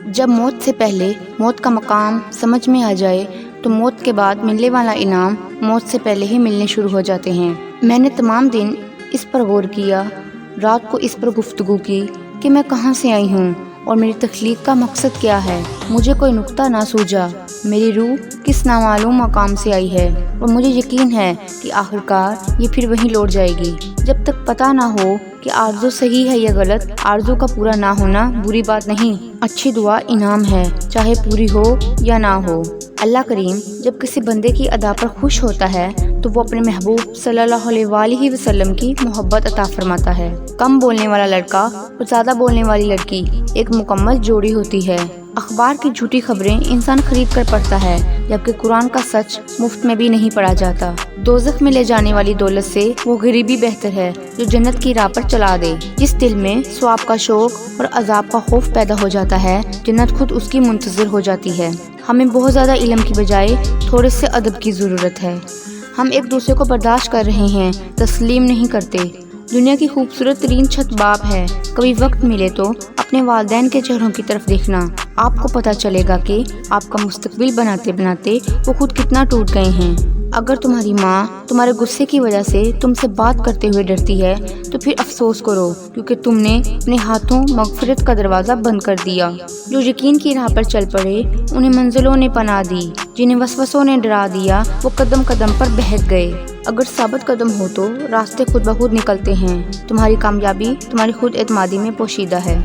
جب موت سے پہلے موت کا مقام سمجھ میں آ جائے تو موت کے بعد ملنے والا انعام موت سے پہلے ہی ملنے شروع ہو جاتے ہیں۔ میں نے تمام دن اس پر غور کیا، رات کو اس پر گفتگو کی کہ میں کہاں سے آئی ہوں اور میری تخلیق کا مقصد کیا ہے۔ مجھے کوئی نقطہ نہ سوجا، میری روح کس نامعلوم مقام سے آئی ہے اور مجھے یقین ہے کہ آخرکار یہ پھر وہیں لوٹ جائے گی۔ جب تک پتہ نہ ہو کہ آرزو صحیح ہے یا غلط، آرزو کا پورا نہ ہونا بری بات نہیں، اچھی دعا انعام ہے، چاہے پوری ہو یا نہ ہو۔ اللہ کریم جب کسی بندے کی ادا پر خوش ہوتا ہے تو وہ اپنے محبوب صلی اللہ علیہ وآلہ وسلم کی محبت عطا فرماتا ہے۔ کم بولنے والا لڑکا اور زیادہ بولنے والی لڑکی ایک مکمل جوڑی ہوتی ہے۔ اخبار کی جھوٹی خبریں انسان خرید کر پڑھتا ہے، جبکہ قرآن کا سچ مفت میں بھی نہیں پڑھا جاتا۔ دوزخ میں لے جانے والی دولت سے وہ غریبی بہتر ہے جو جنت کی راہ پر چلا دے۔ جس دل میں ثواب کا شوق اور عذاب کا خوف پیدا ہو جاتا ہے، جنت خود اس کی منتظر ہو جاتی ہے۔ ہمیں بہت زیادہ علم کی بجائے تھوڑے سے ادب کی ضرورت ہے۔ ہم ایک دوسرے کو برداشت کر رہے ہیں، تسلیم نہیں کرتے۔ دنیا کی خوبصورت ترین چھت باپ ہے۔ کبھی وقت ملے تو اپنے والدین کے چہروں کی طرف دیکھنا، آپ کو پتہ چلے گا کہ آپ کا مستقبل بناتے بناتے وہ خود کتنا ٹوٹ گئے ہیں۔ اگر تمہاری ماں تمہارے غصے کی وجہ سے تم سے بات کرتے ہوئے ڈرتی ہے تو پھر افسوس کرو، کیونکہ تم نے اپنے ہاتھوں مغفرت کا دروازہ بند کر دیا۔ جو یقین کی راہ پر چل پڑے انہیں منزلوں نے پناہ دی، جنہیں وسوسوں نے ڈرا دیا وہ قدم قدم پر بہک گئے۔ اگر ثابت قدم ہو تو راستے خود بخود نکلتے ہیں۔ تمہاری کامیابی تمہاری خود اعتمادی میں پوشیدہ ہے۔